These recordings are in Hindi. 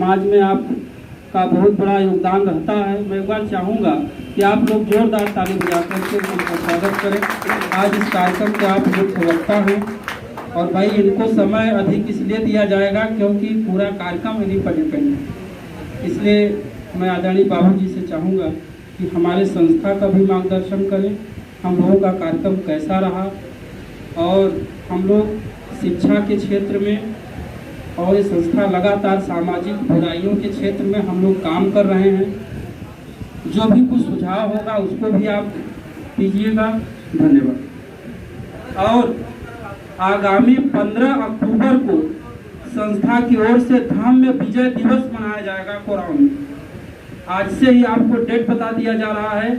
समाज में आपका बहुत बड़ा योगदान रहता है। मैं एक बार चाहूँगा कि आप लोग जोरदार ताली बजा करके उनका स्वागत करें। आज इस कार्यक्रम के आप मुख्य प्रवक्ता हैं और भाई इनको समय अधिक इसलिए दिया जाएगा क्योंकि पूरा कार्यक्रम इन्हीं पर डिपेंड है। इसलिए मैं आदरणीय बाबू जी से चाहूँगा कि हमारे संस्था का भी मार्गदर्शन करें, हम लोगों का कार्यक्रम कैसा रहा और हम लोग शिक्षा के क्षेत्र में और ये संस्था लगातार सामाजिक बुराइयों के क्षेत्र में हम लोग काम कर रहे हैं। जो भी कुछ सुझाव होगा उसको भी आप दीजिएगा। धन्यवाद। और आगामी 15 अक्टूबर को संस्था की ओर से धाम में विजय दिवस मनाया जाएगा कोराव में। आज से ही आपको डेट बता दिया जा रहा है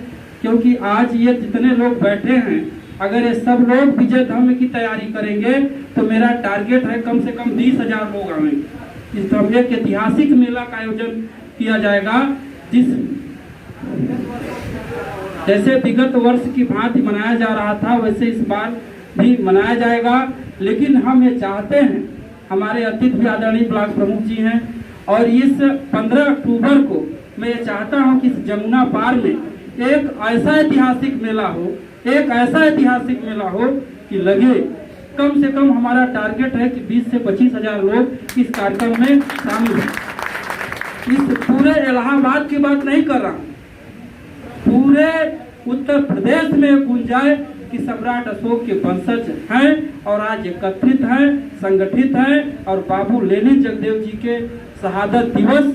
क्योंकि आज ये जितने लोग बैठे हैं अगर ये सब लोग विजय धाम की तैयारी करेंगे तो मेरा टारगेट है कम से कम 20,000 लोग आएंगे। इस तरह एक ऐतिहासिक मेला का आयोजन किया जाएगा जैसे विगत वर्ष की भांति मनाया जा रहा था वैसे इस बार भी मनाया जाएगा। लेकिन हम ये चाहते हैं, हमारे अतिथि भी आदरणीय ब्लॉक प्रमुख जी हैं और इस 15 अक्टूबर को मैं ये चाहता हूं कि इस जमुना पार में एक ऐसा ऐतिहासिक मेला हो कि लगे कम से कम हमारा टारगेट है कि 20 से 25,000 लोग इस कार्यक्रम में शामिल हैं। इस पूरे इलाहाबाद की बात नहीं कर रहा, पूरे उत्तर प्रदेश में गुंजाए कि सम्राट अशोक के वंशज हैं और आज एकत्रित हैं, संगठित हैं और बाबू लेनिन जगदेव जी के शहादत दिवस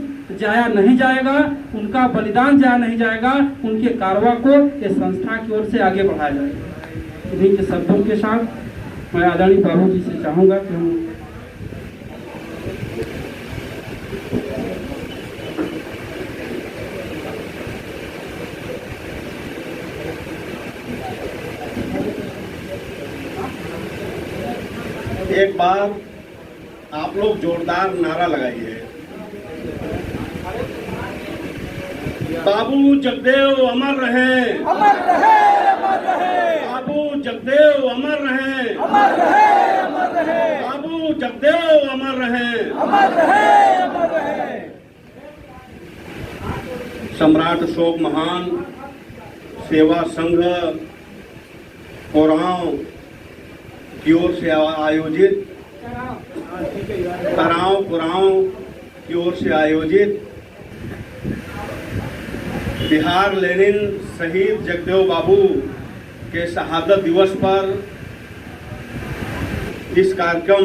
जाया नहीं जाएगा, उनका बलिदान जाया नहीं जाएगा, उनके कारवा को ये संस्था की ओर से आगे बढ़ाया जाएगा। इन्हीं के शब्दों के साथ मैं आदरणीय बाबू जी से चाहूँगा कि हम एक बार आप लोग जोरदार नारा लगाइए, बाबू जगदेव अमर रहे, अमर रहे, अमर रहे। बाबू जगदेव अमर रहे, अमर रहे, अमर रहे। बाबू जगदेव अमर रहे, अमर रहे, अमर रहे। सम्राट अशोक महान सेवा संघ कोराव की ओर से आयोजित कोराव की ओर से आयोजित बिहार लेनिन शहीद जगदेव बाबू के शहादत दिवस पर इस कार्यक्रम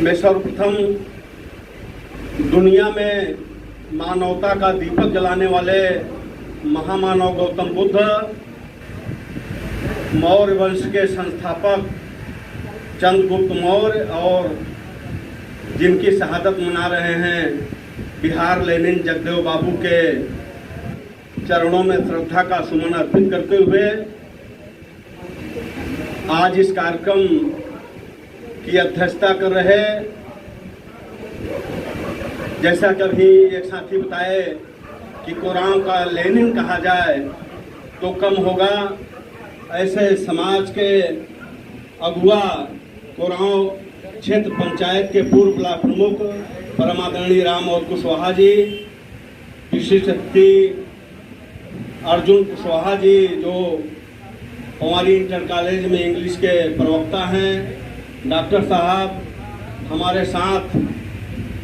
में सर्वप्रथम दुनिया में मानवता का दीपक जलाने वाले महामानव गौतम बुद्ध, मौर्य वंश के संस्थापक चंद्रगुप्त मौर्य और जिनकी शहादत मना रहे हैं बिहार लेनिन जगदेव बाबू के चरणों में श्रद्धा का सुमन अर्पित करते हुए आज इस कार्यक्रम की अध्यक्षता कर रहे, जैसा कभी एक साथी बताए कि कोराव का लेनिन कहा जाए तो कम होगा, ऐसे समाज के अगुआ कोराव क्षेत्र पंचायत के पूर्व ब्लॉक प्रमुख परमादरणीय राम और कुशवाहा जी, विशिष्ट अतिथि अर्जुन कुशवाहा जी जो हमारी इंटर कॉलेज में इंग्लिश के प्रवक्ता हैं, डॉक्टर साहब हमारे साथ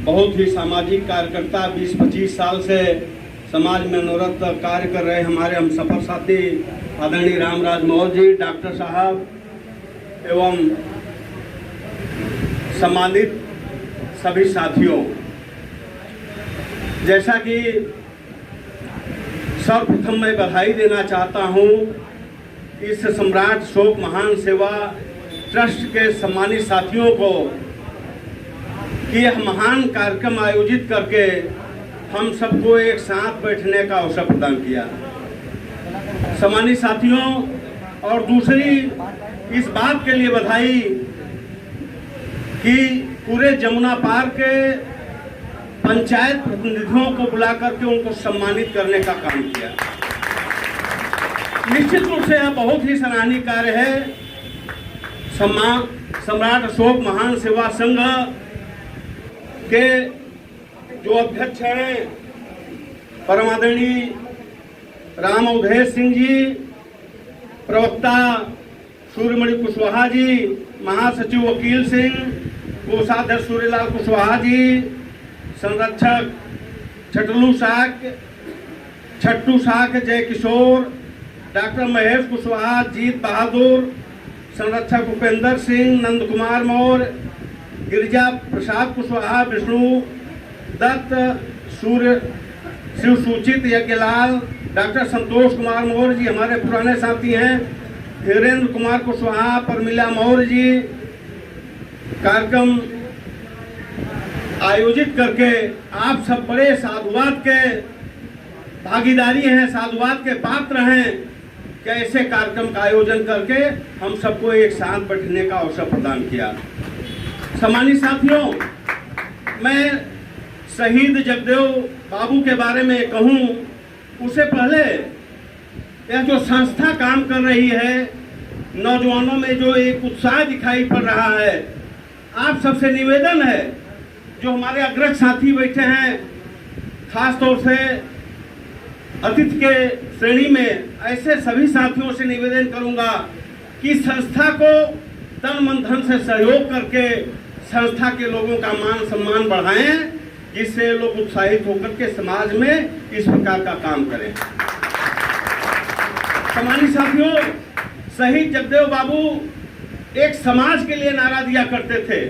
बहुत ही सामाजिक कार्यकर्ता 20-25 साल से समाज में अनुरत कार्य कर रहे हमारे हम सफर साथी आदरणीय रामराज मौर्य जी, डॉक्टर साहब एवं सम्मानित सभी साथियों, जैसा कि सर्वप्रथम मैं बधाई देना चाहता हूं इस सम्राट अशोक महान सेवा ट्रस्ट के सम्मानित साथियों को कि यह महान कार्यक्रम आयोजित करके हम सबको एक साथ बैठने का अवसर प्रदान किया। सम्मानित साथियों, और दूसरी इस बात के लिए बधाई कि पूरे जमुना पार के पंचायत प्रतिनिधियों को बुला करके उनको सम्मानित करने का काम किया। निश्चित रूप से यह बहुत ही सराहनीय कार्य है। सम्राट अशोक महान सेवा संघ के जो अध्यक्ष हैं परम आदरणीय राम अवधेश सिंह जी, प्रवक्ता सूर्यमणि कुशवाहा जी, महासचिव वकील सिंह, कोषाध्यक्ष सूर्यलाल कुशवाहा जी, संरक्षक छट्टू साक जय किशोर, डॉक्टर महेश कुशवाहा, जीत बहादुर, संरक्षक उपेंद्र सिंह, नंद कुमार मौर्य, गिरिजा प्रसाद कुशवाहा, विष्णु दत्त, सूर्य शिव सूचित यज्ञलाल, डॉक्टर संतोष कुमार मौर्य जी हमारे पुराने साथी हैं, धीरेन्द्र कुमार कुशवाहा, परमिला मौर्य जी, कार्यक्रम आयोजित करके आप सब बड़े साधुवाद के भागीदारी हैं, साधुवाद के पात्र हैं कि ऐसे कार्यक्रम का आयोजन करके हम सबको एक साथ बैठने का अवसर प्रदान किया। सम्मानित साथियों, मैं शहीद जगदेव बाबू के बारे में कहूं उससे पहले यह जो संस्था काम कर रही है, नौजवानों में जो एक उत्साह दिखाई पड़ रहा है, आप सबसे निवेदन है, जो हमारे अग्रज साथी बैठे हैं, खास तौर से अतिथि के श्रेणी में, ऐसे सभी साथियों से निवेदन करूंगा कि संस्था को तन मन धन से सहयोग करके संस्था के लोगों का मान सम्मान बढ़ाएं, जिससे लोग उत्साहित होकर के समाज में इस प्रकार का काम करें। सम्मानित साथियों, शहीद जगदेव बाबू एक समाज के लिए नारा दिया करते थे,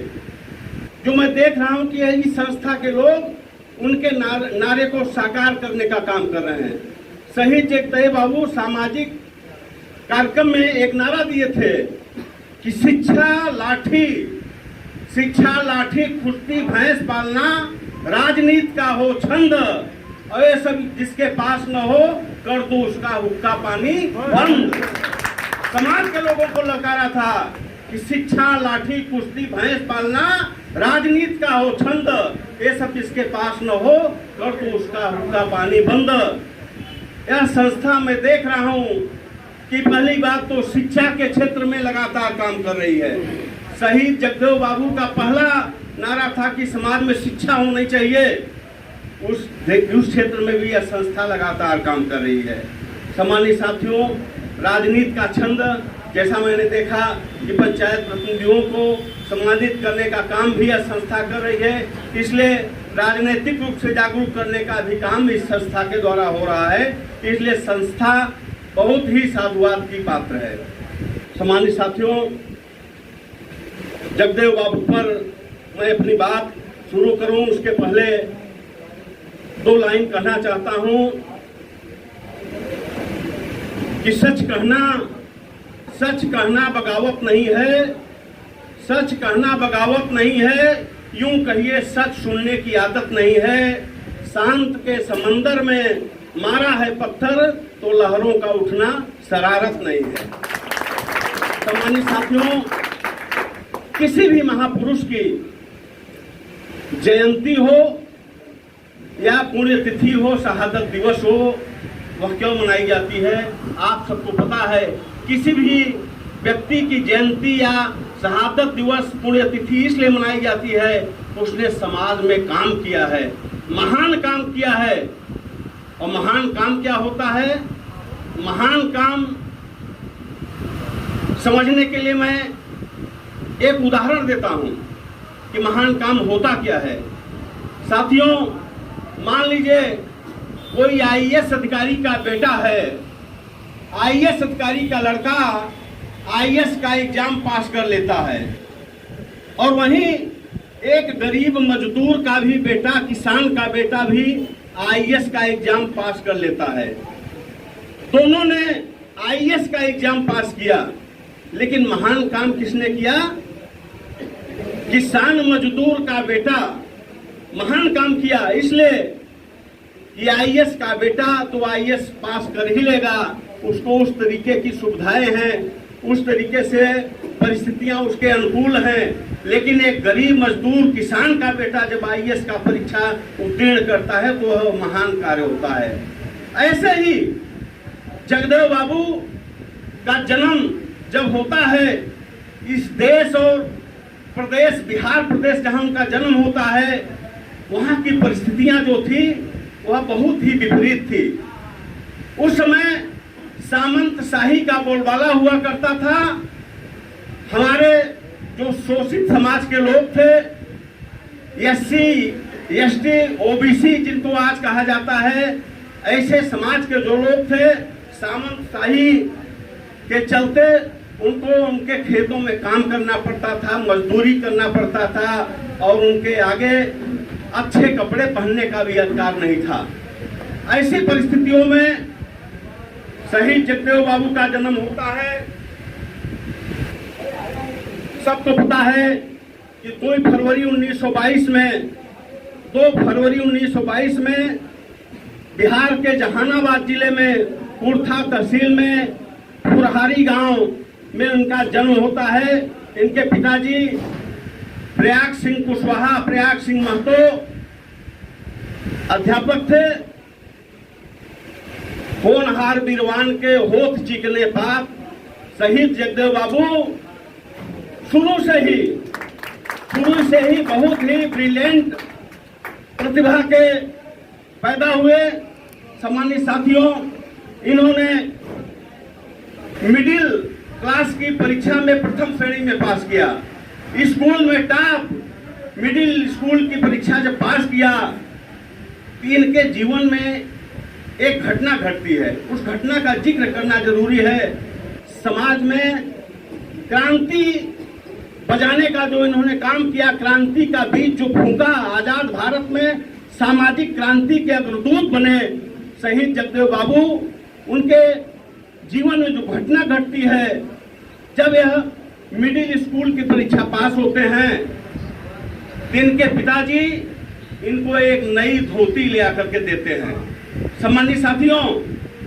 जो मैं देख रहा हूं कि यही संस्था के लोग उनके नारे को साकार करने का काम कर रहे हैं। शहीद जगदेव बाबू सामाजिक कार्यक्रम में एक नारा दिए थे कि शिक्षा लाठी कुश्ती भैंस पालना, राजनीति का हो छंद, और ये सब जिसके पास न हो कर दो उसका हुक्का पानी बंद। समाज के लोगों को ललकारा था कि शिक्षा लाठी कुश्ती भैंस पालना, राजनीति का हो छंद, ये सब जिसके पास न हो कर दो उसका हुक्का पानी बंद। यह संस्था मैं देख रहा हूं कि पहली बात तो शिक्षा के क्षेत्र में लगातार काम कर रही है। शहीद जगदेव बाबू का पहला नारा था कि समाज में शिक्षा होनी चाहिए, उस क्षेत्र में भी यह संस्था लगातार काम कर रही है। सम्मानित साथियों, राजनीति का छंद, जैसा मैंने देखा कि पंचायत प्रतिनिधियों को सम्मानित करने का काम भी यह संस्था कर रही है, इसलिए राजनीतिक रूप से जागरूक करने का भी काम इस संस्था के द्वारा हो रहा है, इसलिए संस्था बहुत ही साधुवाद की पात्र है। सम्मानित साथियों, जगदेव बाबू पर मैं अपनी बात शुरू करूं उसके पहले 2 लाइन कहना चाहता हूं कि सच कहना बगावत नहीं है, सच कहना बगावत नहीं है, यूं कहिए सच सुनने की आदत नहीं है। शांत के समंदर में मारा है पत्थर तो लहरों का उठना शरारत नहीं है। सम्मानित साथियों, किसी भी महापुरुष की जयंती हो या पुण्यतिथि हो, शहादत दिवस हो, वह क्यों मनाई जाती है? आप सबको पता है, किसी भी व्यक्ति की जयंती या शहादत दिवस पुण्यतिथि इसलिए मनाई जाती है, उसने समाज में काम किया है, महान काम किया है। और महान काम क्या होता है? महान काम समझने के लिए मैं एक उदाहरण देता हूं कि महान काम होता क्या है। साथियों, मान लीजिए कोई आईएएस अधिकारी का बेटा है, आईएएस अधिकारी का लड़का आईएएस का एग्जाम पास कर लेता है, और वहीं एक गरीब मजदूर का भी बेटा, किसान का बेटा भी आईएएस का एग्जाम पास कर लेता है। दोनों ने आईएएस का एग्जाम पास किया, लेकिन महान काम किसने किया? किसान मजदूर का बेटा महान काम किया, इसलिए कि आईएएस का बेटा तो आईएएस पास कर ही लेगा, उसको उस तरीके की सुविधाएं हैं, उस तरीके से परिस्थितियां उसके अनुकूल हैं। लेकिन एक गरीब मजदूर किसान का बेटा जब आईएएस का परीक्षा उत्तीर्ण करता है तो वह महान कार्य होता है। ऐसे ही जगदेव बाबू का जन्म जब होता है, इस देश और प्रदेश, बिहार प्रदेश जहां उनका जन्म होता है, वहाँ की परिस्थितियां जो थी वह बहुत ही विपरीत थी। उस समय सामंत शाही का बोलबाला हुआ करता था। हमारे जो शोषित समाज के लोग थे, एससी, एसटी, ओबीसी जिनको आज कहा जाता है, ऐसे समाज के जो लोग थे, सामंत शाही के चलते उनको उनके खेतों में काम करना पड़ता था, मजदूरी करना पड़ता था और उनके आगे अच्छे कपड़े पहनने का भी अधिकार नहीं था। ऐसी परिस्थितियों में शहीद जगदेव बाबू का जन्म होता है। सबको पता है कि 2 फरवरी 1922 में बिहार के जहानाबाद जिले में कुर्था तहसील में फुरहारी गांव में उनका जन्म होता है। इनके पिताजी प्रयाग सिंह कुशवाहा, प्रयाग सिंह महतो अध्यापक थे। होनहार बीरवान के होठ चिकने पाप शहीद जगदेव बाबू शुरू से ही बहुत ही ब्रिलियंट प्रतिभा के पैदा हुए। सम्मानित साथियों, इन्होंने मिडिल क्लास की परीक्षा में प्रथम श्रेणी में पास किया। स्कूल में टॉप, मिडिल स्कूल की परीक्षा जब पास किया तो इनके जीवन में एक घटना घटती है। उस घटना का जिक्र करना जरूरी है। समाज में क्रांति बजाने का जो इन्होंने काम किया, क्रांति का बीज जो फूंका, आजाद भारत में सामाजिक क्रांति के अग्रदूत बने शहीद जगदेव बाबू। उनके जीवन में जो घटना घटती है, जब यह मिडिल स्कूल की परीक्षा पास होते हैं, इनके पिताजी इनको एक नई धोती ले आकर के देते हैं। सम्मानित साथियों,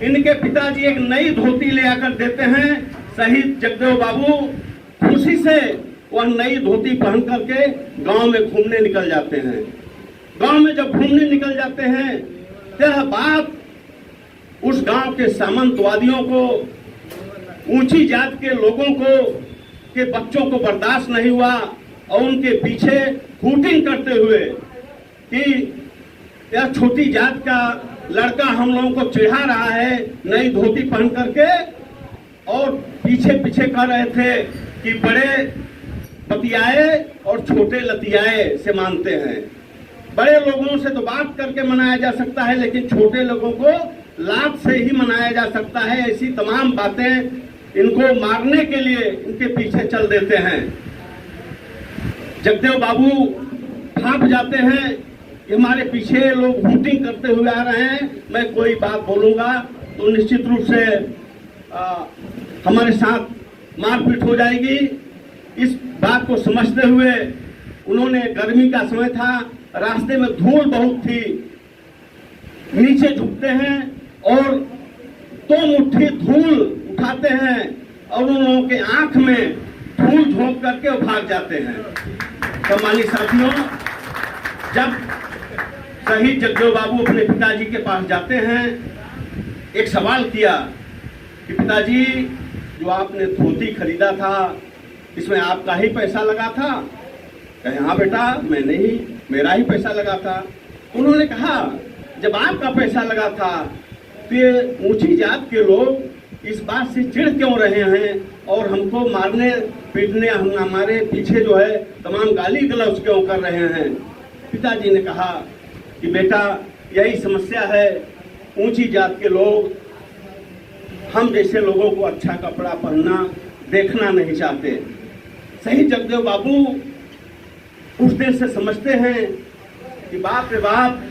इनके पिताजी एक नई धोती ले आकर देते हैं। शहीद जगदेव बाबू खुशी से वह नई धोती पहन करके गांव में घूमने निकल जाते हैं। गांव में जब घूमने निकल जाते हैं, यह बात उस गांव के सामंतवादियों को, ऊंची जात के लोगों को, के बच्चों को बर्दाश्त नहीं हुआ और उनके पीछे हूटिंग करते हुए कि यह छोटी जात का लड़का हम लोगों को चिढ़ा रहा है नई धोती पहन करके, और पीछे पीछे कह रहे थे कि बड़े बतियाए और छोटे लतियाए से मानते हैं। बड़े लोगों से तो बात करके मनाया जा सकता है, लेकिन छोटे लोगों को लात से ही मनाया जा सकता है। ऐसी तमाम बातें इनको मारने के लिए इनके पीछे चल देते हैं। जगदेव बाबू भाप जाते हैं कि हमारे पीछे लोग हूटिंग करते हुए आ रहे हैं, मैं कोई बात बोलूंगा तो निश्चित रूप से हमारे साथ मारपीट हो जाएगी। इस बात को समझते हुए उन्होंने, गर्मी का समय था, रास्ते में धूल बहुत थी, नीचे झुकते हैं और 2 मुट्ठी धूल उठाते हैं और उन लोगों के आंख में धूल झोंक करके वो भाग जाते हैं। सम्मानित साथियों, जब शहीद जगदेव बाबू अपने पिताजी के पास जाते हैं, एक सवाल किया कि पिताजी, जो आपने धोती खरीदा था इसमें आपका ही पैसा लगा था? कहे हाँ बेटा, मैंने ही, मेरा ही पैसा लगा था। उन्होंने कहा जब आपका पैसा लगा था तो ये ऊंची जात के लोग इस बात से चिढ़ क्यों रहे हैं और हमको मारने पीटने, हमारे पीछे जो है तमाम गाली गलौज क्यों कर रहे हैं? पिताजी ने कहा कि बेटा, यही समस्या है, ऊंची जात के लोग हम जैसे लोगों को अच्छा कपड़ा पहनना देखना नहीं चाहते। शहीद जगदेव बाबू उस दिन से समझते हैं कि बाप रे बाप,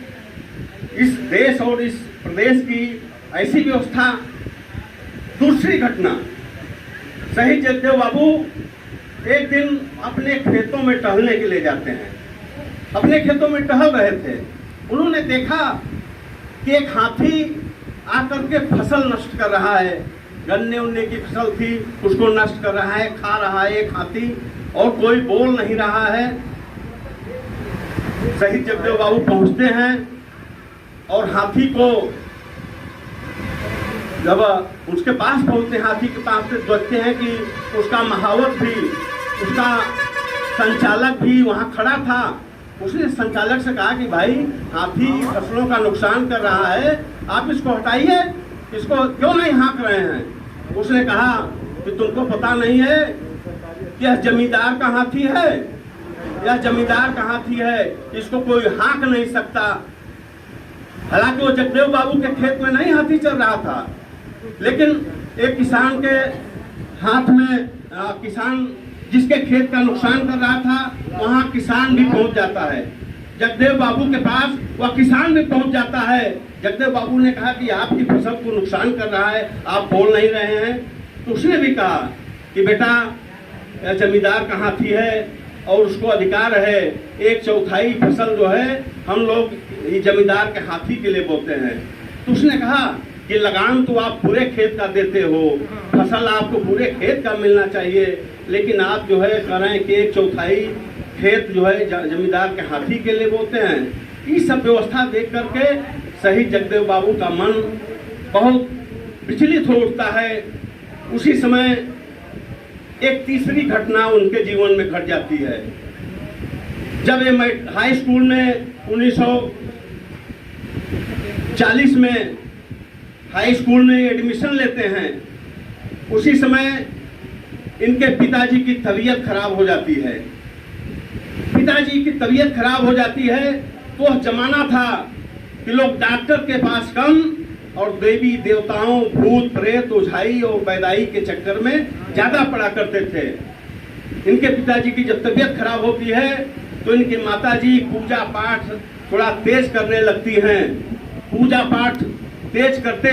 इस देश और इस प्रदेश की ऐसी व्यवस्था। दूसरी घटना, शहीद जगदेव बाबू एक दिन अपने खेतों में टहलने के लिए जाते हैं। अपने खेतों में टहल रहे थे, उन्होंने देखा कि एक हाथी आकर के फसल नष्ट कर रहा है। गन्ने उन्ने की फसल थी, उसको नष्ट कर रहा है, खा रहा है एक हाथी, और कोई बोल नहीं रहा है। शहीद जगदेव बाबू पहुंचते हैं और हाथी को, जब उसके पास पहुंचते हैं, हाथी के पास से देखते हैं कि उसका महावत भी, उसका संचालक भी वहां खड़ा था उसने संचालक से कहा कि भाई हाथी फसलों का नुकसान कर रहा है, आप इसको हटाइए, इसको क्यों नहीं हाँक रहे हैं। उसने कहा कि तुमको पता नहीं है कि यह जमींदार का हाथी है, यह जमींदार का हाथी है, इसको कोई हाँक नहीं सकता। हालांकि वो जगदेव बाबू के खेत में नहीं हाथी चल रहा था, लेकिन एक किसान के हाथ में किसान जिसके खेत का नुकसान कर रहा था वहां किसान भी पहुंच जाता है। जगदेव बाबू के पास वह किसान भी पहुंच जाता है। जगदेव बाबू ने कहा कि आपकी फसल को नुकसान कर रहा है, आप बोल नहीं रहे हैं। तो उसने भी कहा कि बेटा जमींदार का हाथी है और उसको अधिकार है, 1/4 फसल जो है हम लोग जमींदार के हाथी के लिए बोते हैं। तो उसने कहा कि लगान तो आप पूरे खेत का देते हो, फसल आपको पूरे खेत का मिलना चाहिए, लेकिन आप जो है कह रहे हैं कि 1/4 खेत जो है जमींदार के हाथी के लिए बोते हैं। ये सब व्यवस्था देख करके शहीद जगदेव बाबू का मन बहुत विचलित हो उठता है। उसी समय एक तीसरी घटना उनके जीवन में घट जाती है। जब ये हाई स्कूल में 1940 में हाई स्कूल में एडमिशन लेते हैं, उसी समय इनके पिताजी की तबीयत खराब हो जाती है। पिताजी की तबीयत खराब हो जाती है तो वह जमाना था कि लोग डॉक्टर के पास कम और देवी देवताओं, भूत प्रेत, ओझाई और बैदाई के चक्कर में ज्यादा पड़ा करते थे। इनके पिताजी की जब तबीयत खराब होती है तो इनकी माताजी पूजा पाठ थोड़ा तेज करने लगती हैं। पूजा पाठ तेज करते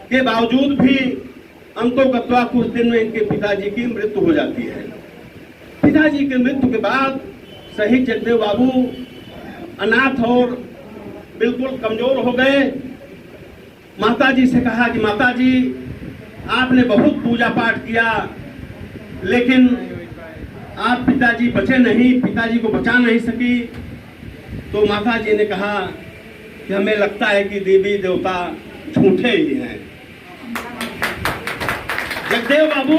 के बावजूद भी अंतोगत्वा कुछ दिन में इनके पिताजी की मृत्यु हो जाती है। पिताजी की मृत्यु के बाद शहीद जगदेव बाबू अनाथ और बिल्कुल कमजोर हो गए। माताजी से कहा कि माताजी आपने बहुत पूजा पाठ किया, लेकिन आप पिताजी बचे नहीं, पिताजी को बचा नहीं सकी। तो माताजी ने कहा कि हमें लगता है कि देवी देवता झूठे ही हैं। जगदेव बाबू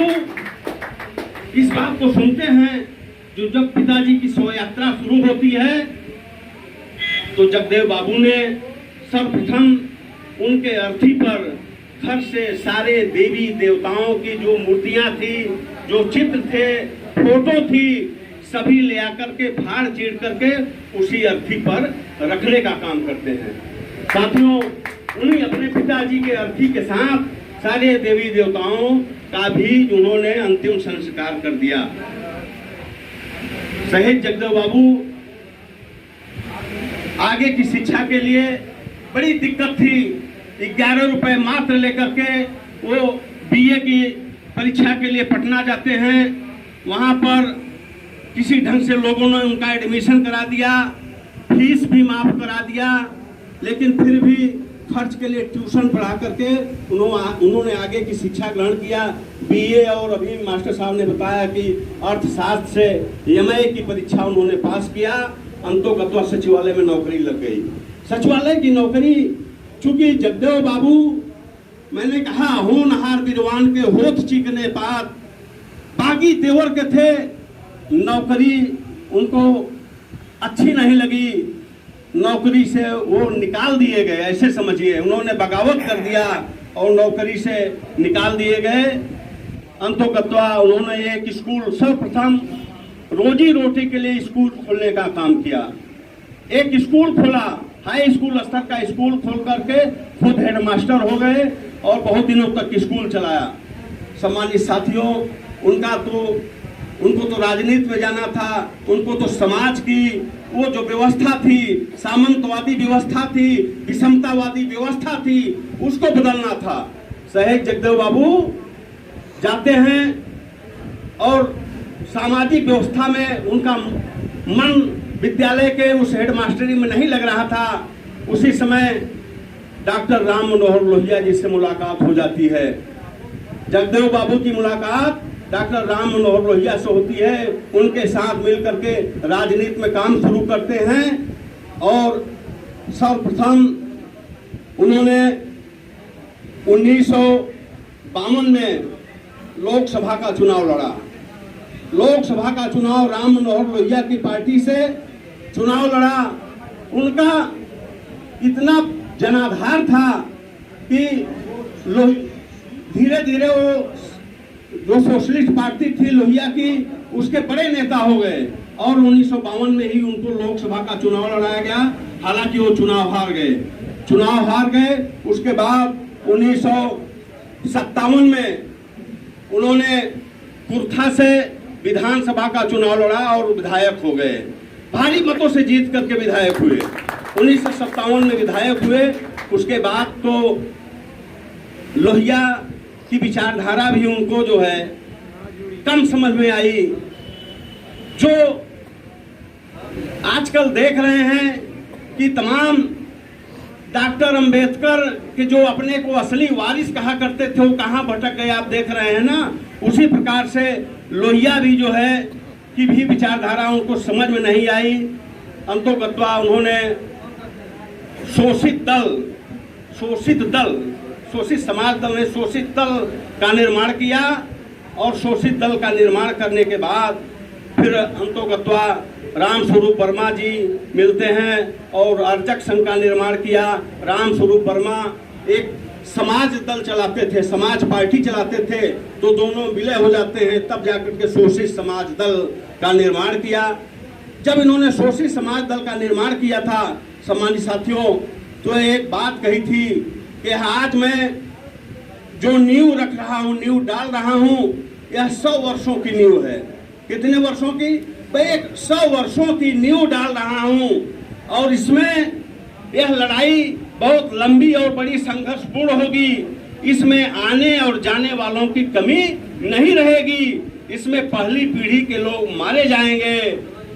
इस बात को सुनते हैं। जो जब पिताजी की शव यात्रा शुरू होती है तो जगदेव बाबू ने सर्वप्रथम उनके अर्थी पर घर से सारे देवी देवताओं की जो मूर्तियां थी, जो चित्र थे, फोटो थी, सभी ले आकर के फाड़ चीर करके उसी अर्थी पर रखने का काम करते हैं। साथियों, उन्हीं अपने पिताजी के अर्थी के साथ सारे देवी देवताओं का भी उन्होंने अंतिम संस्कार कर दिया। शहीद जगदेव बाबू आगे की शिक्षा के लिए बड़ी दिक्कत थी। 11 रुपए मात्र लेकर के वो बीए की परीक्षा के लिए पटना जाते हैं। वहां पर किसी ढंग से लोगों ने उनका एडमिशन करा दिया, फीस भी माफ करा दिया, लेकिन फिर भी खर्च के लिए ट्यूशन पढ़ा करके उन्होंने आगे की शिक्षा ग्रहण किया। बीए और अभी मास्टर साहब ने बताया कि अर्थशास्त्र से एमए की परीक्षा उन्होंने पास किया। अंतोगत्वा सचिवालय में नौकरी लग गई। सचिवालय की नौकरी, चूंकि जगदेव बाबू, मैंने कहा होनहार विद्वान के होठ चीकने पात, बागी तेवर के थे। नौकरी उनको अच्छी नहीं लगी, नौकरी से वो निकाल दिए गए। ऐसे समझिए, उन्होंने बगावत कर दिया और नौकरी से निकाल दिए गए। अंतोगत्वा उन्होंने एक स्कूल, सर्वप्रथम रोजी रोटी के लिए स्कूल खोलने का काम किया। एक स्कूल खोला, हाई स्कूल स्तर का स्कूल खोल करके खुद हेडमास्टर हो गए और बहुत दिनों तक स्कूल चलाया। सम्मानित साथियों, उनको तो राजनीति में जाना था, उनको तो समाज की वो जो व्यवस्था थी, सामंतवादी व्यवस्था थी, विषमतावादी व्यवस्था थी, उसको बदलना था। शहीद जगदेव बाबू जाते हैं और सामाजिक व्यवस्था में उनका मन विद्यालय के उस हेडमास्टरी में नहीं लग रहा था। उसी समय डॉक्टर राम मनोहर लोहिया जी से मुलाकात हो जाती है। जगदेव बाबू की मुलाकात डॉक्टर राम मनोहर लोहिया से होती है। उनके साथ मिलकर के राजनीति में काम शुरू करते हैं और सर्वप्रथम उन्होंने 1952 में लोकसभा का चुनाव लड़ा। लोकसभा का चुनाव राम मनोहर लोहिया की पार्टी से चुनाव लड़ा, उनका इतना जनाधार था कि धीरे धीरे वो जो सोशलिस्ट पार्टी थी लोहिया की, उसके बड़े नेता हो गए और 1952 में ही उनको लोकसभा का चुनाव लड़ाया गया। हालांकि वो चुनाव हार गए। उसके बाद 1957 में उन्होंने कुर्था से विधानसभा का चुनाव लड़ा और विधायक हो गए। भारी मतों से जीत करके विधायक हुए। 1957 में विधायक हुए। उसके बाद तो लोहिया की विचारधारा भी उनको जो है कम समझ में आई। जो आजकल देख रहे हैं कि तमाम डॉक्टर अंबेडकर के जो अपने को असली वारिस कहा करते थे, वो कहाँ भटक गए आप देख रहे हैं ना। उसी प्रकार से लोहिया भी जो है कि भी विचारधारा उनको समझ में नहीं आई। अंतोगत्वा उन्होंने शोषित समाज दल ने शोषित दल का निर्माण किया और शोषित दल का निर्माण करने के बाद फिर अंतोगत्वा राम स्वरूप वर्मा जी मिलते हैं और अर्चक संघ का निर्माण किया। राम स्वरूप वर्मा एक समाज दल चलाते थे, समाज पार्टी चलाते थे, तो दोनों विलय हो जाते हैं। तब जाकर के शोषित समाज दल का निर्माण किया। जब इन्होंने शोषित समाज दल का निर्माण किया था सम्मानित साथियों, तो एक बात कही थी कि आज मैं जो नींव रख रहा हूँ, नींव डाल रहा हूँ, यह 100 वर्षों की नींव है। कितने वर्षों की? भाई 100 वर्षों की नींव डाल रहा हूँ और इसमें यह लड़ाई बहुत लंबी और बड़ी संघर्षपूर्ण होगी। इसमें आने और जाने वालों की कमी नहीं रहेगी। इसमें पहली पीढ़ी के लोग मारे जाएंगे,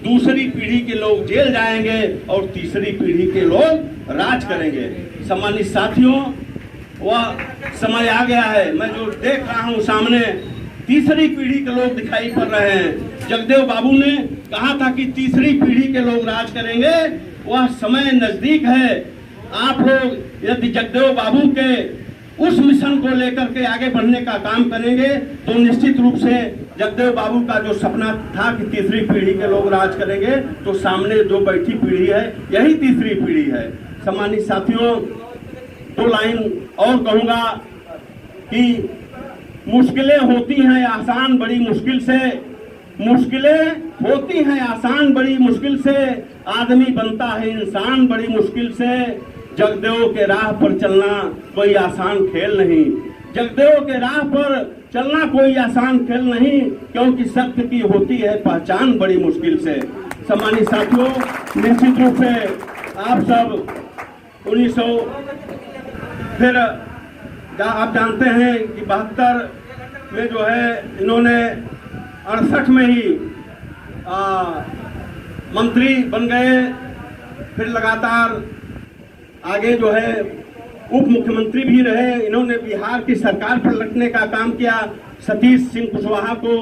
दूसरी पीढ़ी के लोग जेल जाएंगे और तीसरी पीढ़ी के लोग राज करेंगे। सम्मानित साथियों, वह समय आ गया है। मैं जो देख रहा हूँ सामने, तीसरी पीढ़ी के लोग दिखाई पड़ रहे हैं। जगदेव बाबू ने कहा था कि तीसरी पीढ़ी के लोग राज करेंगे, वह समय नजदीक है। आप लोग यदि जगदेव बाबू के उस मिशन को लेकर के आगे बढ़ने का काम करेंगे तो निश्चित रूप से जगदेव बाबू का जो सपना था कि तीसरी पीढ़ी के लोग राज करेंगे, तो सामने जो बैठी पीढ़ी है यही तीसरी पीढ़ी है। सम्मानित साथियों, 2 लाइन और कहूंगा कि मुश्किलें होती हैं आसान बड़ी मुश्किल से, मुश्किलें होती हैं आसान बड़ी मुश्किल से, आदमी बनता है इंसान बड़ी मुश्किल से। जगदेव के राह पर चलना कोई आसान खेल नहीं, जगदेव के राह पर चलना कोई आसान खेल नहीं, क्योंकि सत्य की होती है पहचान बड़ी मुश्किल से। सम्मानित साथियों, निश्चित रूप से आप सब 1900 फिर आप जानते हैं कि 72 में जो है इन्होंने 68 में ही मंत्री बन गए। फिर लगातार आगे जो है उप मुख्यमंत्री भी रहे। इन्होंने बिहार की सरकार पर लटने का काम किया। सतीश सिंह कुशवाहा को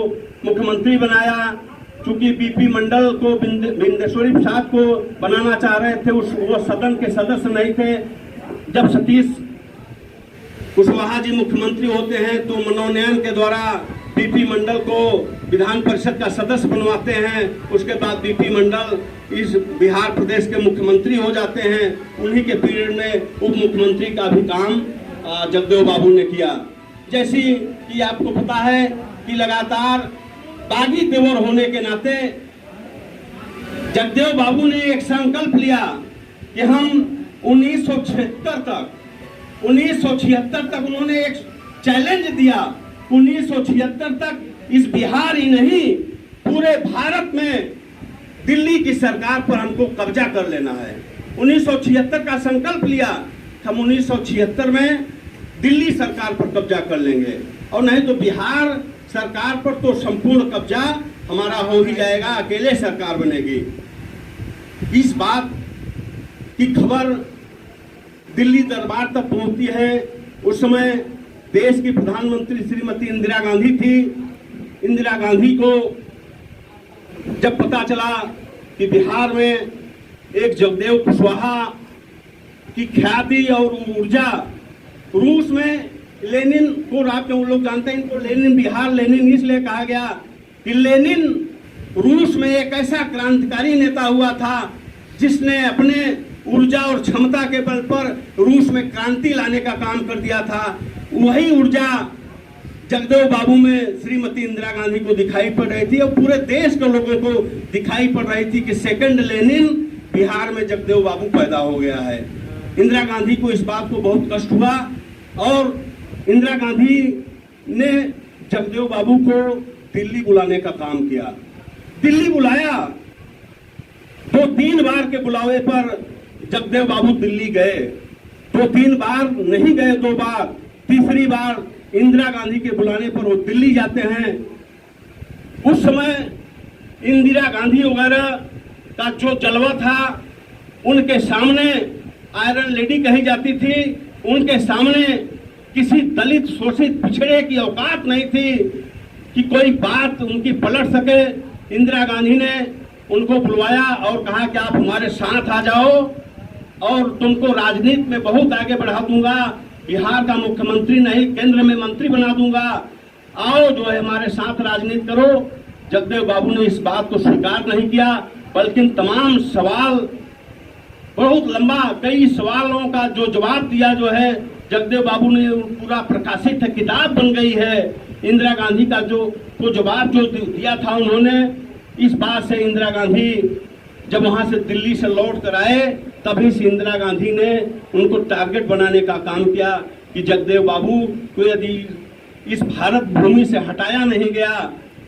मुख्यमंत्री बनाया। चूंकि बीपी मंडल को बिंदेश्वरी प्रसाद को बनाना चाह रहे थे, वो सदन के सदस्य नहीं थे। जब सतीश कुशवाहा जी मुख्यमंत्री होते हैं तो मनोनयन के द्वारा बीपी मंडल को विधान परिषद का सदस्य बनवाते हैं। उसके बाद बीपी मंडल इस बिहार प्रदेश के मुख्यमंत्री हो जाते हैं। उन्हीं के पीरियड में उप मुख्यमंत्री का भी काम जगदेव बाबू ने किया। जैसी कि आपको पता है कि लगातार बागी तेवर होने के नाते जगदेव बाबू ने एक संकल्प लिया कि हम 1976 तक उन्होंने एक चैलेंज दिया। 1976 तक इस बिहार ही नहीं पूरे भारत में दिल्ली की सरकार पर हमको कब्जा कर लेना है। 1976 का संकल्प लिया, हम 1976 में दिल्ली सरकार पर कब्जा कर लेंगे और नहीं तो बिहार सरकार पर तो संपूर्ण कब्जा हमारा हो ही जाएगा, अकेले सरकार बनेगी। इस बात की खबर दिल्ली दरबार तक पहुंचती है। उस समय देश की प्रधानमंत्री श्रीमती इंदिरा गांधी थी। इंदिरा गांधी को जब पता चला कि बिहार में एक जगदेव कुशवाहा की ख्याति और ऊर्जा, रूस में लेनिन को आप लोग जानते हैं, इनको लेनिन बिहार लेनिन इसलिए कहा गया कि लेनिन रूस में एक ऐसा क्रांतिकारी नेता हुआ था जिसने अपने ऊर्जा और क्षमता के बल पर रूस में क्रांति लाने का काम कर दिया था, वही ऊर्जा जगदेव बाबू में श्रीमती इंदिरा गांधी को दिखाई पड़ रही थी और पूरे देश के लोगों को दिखाई पड़ रही थी कि सेकंड लेनिन बिहार में जगदेव बाबू पैदा हो गया है। इंदिरा गांधी को इस बात को बहुत कष्ट हुआ और इंदिरा गांधी ने जगदेव बाबू को दिल्ली बुलाने का काम किया। दिल्ली बुलाया तो 3 बार के बुलावे पर जगदेव बाबू दिल्ली गए, तो 3 बार नहीं गए, 2 बार, तीसरी बार इंदिरा गांधी के बुलाने पर वो दिल्ली जाते हैं। उस समय इंदिरा गांधी वगैरह का जो जलवा था, उनके सामने आयरन लेडी कही जाती थी, उनके सामने किसी दलित शोषित पिछड़े की औकात नहीं थी कि कोई बात उनकी पलट सके। इंदिरा गांधी ने उनको बुलवाया और कहा कि आप हमारे साथ आ जाओ और तुमको राजनीति में बहुत आगे बढ़ा दूंगा, बिहार का मुख्यमंत्री नहीं केंद्र में मंत्री बना दूंगा, आओ जो है हमारे साथ राजनीति करो। जगदेव बाबू ने इस बात को स्वीकार नहीं किया, बल्कि तमाम सवाल, बहुत लंबा कई सवालों का जो जवाब दिया जो है जगदेव बाबू ने, पूरा प्रकाशित है, किताब बन गई है। इंदिरा गांधी का जो जवाब जो दिया था उन्होंने, इस बात से इंदिरा गांधी जब वहां से दिल्ली से लौट कर आए, तभी से इंदिरा गांधी ने उनको टारगेट बनाने का काम किया कि जगदेव बाबू को यदि इस भारत भूमि से हटाया नहीं गया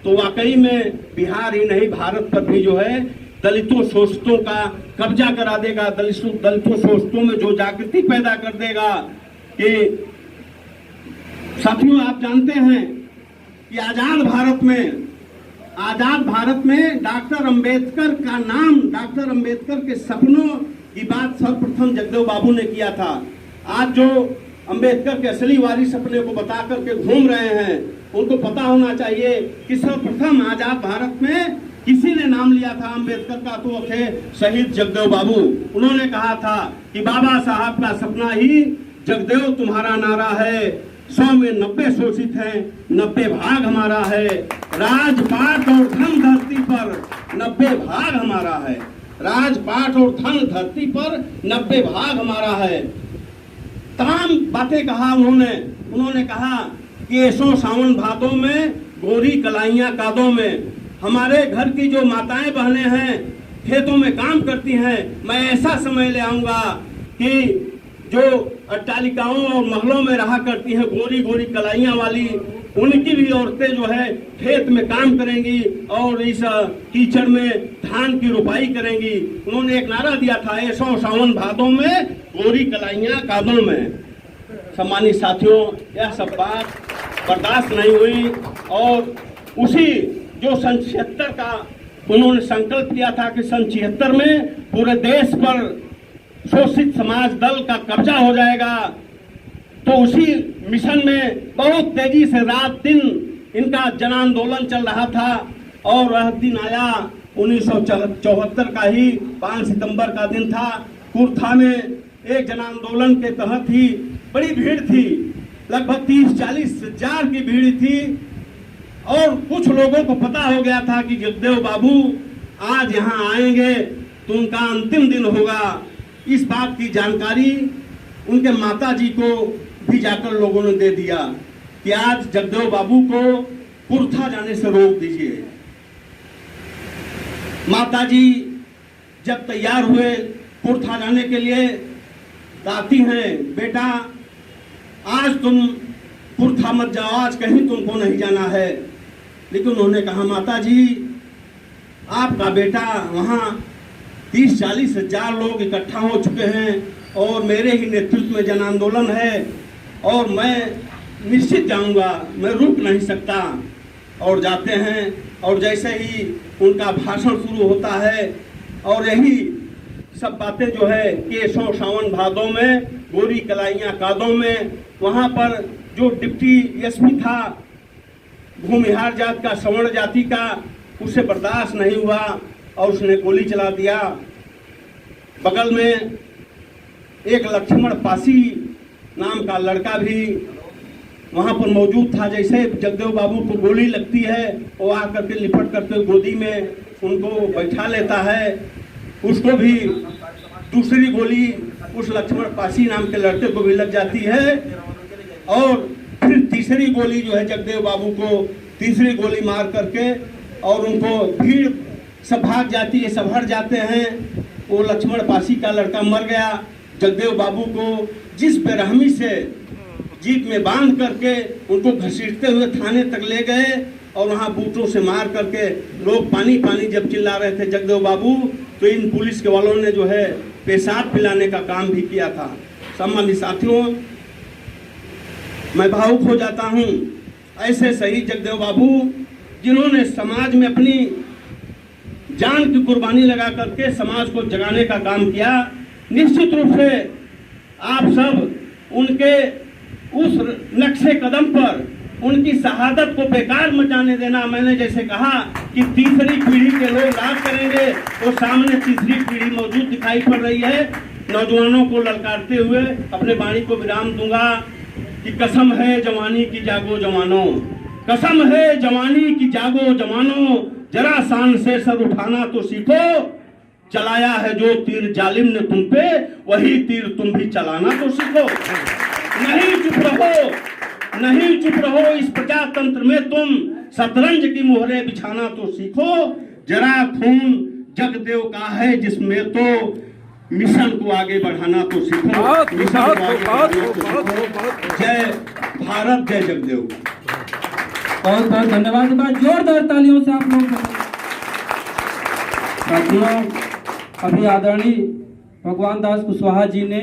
तो वाकई में बिहार ही नहीं भारत पर भी जो है दलितों शोषितों का कब्जा करा देगा, दलितों शोषितों में जो जागृति पैदा कर देगा। कि साथियों, आप जानते हैं कि आजाद भारत में डॉक्टर अंबेडकर का नाम, डॉक्टर अंबेडकर के सपनों की बात सर्वप्रथम जगदेव बाबू ने किया था। आज जो अंबेडकर के असली वारिस अपने को बता करके घूम रहे हैं, उनको पता होना चाहिए कि सर्वप्रथम आजाद भारत में किसी ने नाम लिया था अंबेडकर का, तो वो थे शहीद जगदेव बाबू। उन्होंने कहा था कि बाबा साहब का सपना ही जगदेव तुम्हारा नारा है, 100 में 90 शोषित हैं, 90 भाग हमारा है, राजपाट और धन धरती पर 90 भाग हमारा है, राजपाट और धन धरती पर 90 भाग हमारा है। तमाम बातें कहा उन्होंने कहा कि ऐसो सावन भादों में गोरी कलाइयां कादों में, हमारे घर की जो माताएं बहनें हैं खेतों में काम करती हैं, मैं ऐसा समय ले आऊंगा कि जो अट्टालिकाओं और महलों में रहा करती हैं गोरी गोरी कलाइयां वाली, उनकी भी औरतें जो है खेत में काम करेंगी और इस कीचड़ में धान की रुपाई करेंगी। उन्होंने एक नारा दिया था, ऐसो सावन भादों में गोरी कलाइयां कादों में। सम्मानित साथियों, यह सब बात बर्दाश्त नहीं हुई और उसी जो सन 76 का उन्होंने संकल्प किया था कि सन 76 में पूरे देश पर शोषित समाज दल का कब्जा हो जाएगा, तो उसी मिशन में बहुत तेजी से रात दिन इनका जन आंदोलन चल रहा था और वह दिन आया 1974 का ही 5 सितंबर का दिन था। कुर्था में एक जन आंदोलन के तहत ही बड़ी भीड़ थी, लगभग 30-40 हजार की भीड़ थी और कुछ लोगों को पता हो गया था कि जगदेव बाबू आज यहाँ आएंगे तो उनका अंतिम दिन होगा। इस बात की जानकारी उनके माताजी को भी जाकर लोगों ने दे दिया कि आज जगदेव बाबू को कुर्था जाने से रोक दीजिए। माताजी जब तैयार हुए कुर्था जाने के लिए, कहती हैं, बेटा आज तुम कुर्था मत जाओ, आज कहीं तुमको नहीं जाना है। लेकिन उन्होंने कहा, माताजी आपका बेटा वहाँ 30-40 हजार लोग इकट्ठा हो चुके हैं और मेरे ही नेतृत्व में जन आंदोलन है और मैं निश्चित जाऊंगा, मैं रुक नहीं सकता। और जाते हैं और जैसे ही उनका भाषण शुरू होता है और यही सब बातें जो है कि सो सावन भादों में गोरी कलाइयां कादों में, वहाँ पर जो डिप्टी एसपी था भूमिहार जात का, सवर्ण जाति का, उसे बर्दाश्त नहीं हुआ और उसने गोली चला दिया। बगल में एक लक्ष्मण पासी नाम का लड़का भी वहाँ पर मौजूद था। जैसे जगदेव बाबू को गोली लगती है, वो आकर के लिपट करके गोदी में उनको बैठा लेता है उसको भी दूसरी गोली उस लक्ष्मण पासी नाम के लड़के को भी लग जाती है। और फिर तीसरी गोली जो है जगदेव बाबू को तीसरी गोली मार करके और उनको भीड़ सब भाग जाती है, सब हट जाते हैं। वो लक्ष्मण पासी का लड़का मर गया। जगदेव बाबू को जिस बेरहमी से जीप में बांध करके उनको घसीटते हुए थाने तक ले गए और वहाँ बूटों से मार करके लोग पानी पानी जब चिल्ला रहे थे जगदेव बाबू, तो इन पुलिस के वालों ने जो है पेशाब पिलाने का काम भी किया था। सम्मानित साथियों, मैं भावुक हो जाता हूँ। ऐसे शहीद जगदेव बाबू जिन्होंने समाज में अपनी जान की कुर्बानी लगा करके समाज को जगाने का काम किया, निश्चित रूप से आप सब उनके उस नक्शे कदम पर उनकी शहादत को बेकार मत जाने देना। मैंने जैसे कहा कि तीसरी पीढ़ी के लोग राज करेंगे, तो सामने तीसरी पीढ़ी मौजूद दिखाई पड़ रही है। नौजवानों को ललकारते हुए अपने वाणी को विराम दूंगा कि कसम है जवानी की जागो जवानों, कसम है जवानी की जागो जवानों, जरा शान से सर उठाना तो सीखो। चलाया है जो तीर जालिम ने तुम पे, वही तीर तुम भी चलाना तो सीखो। नहीं चुप रहो, नहीं चुप रहो, इस प्रजातंत्र में तुम शतरंज की मोहरें बिछाना तो सीखो। जरा खून जगदेव का है जिसमें तो मिशन को आगे बढ़ाना तो सीखो। मिशन को आगे बढ़ाना तो सीखो। जय भारत, जय जगदेव। बहुत बहुत धन्यवाद। बात जोरदार तालियों से आप लोग। साथियों, अभी आदरणीय भगवान दास कुशवाहा जी ने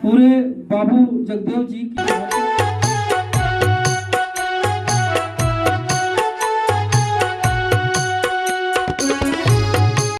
पूरे बाबू जगदेव जी की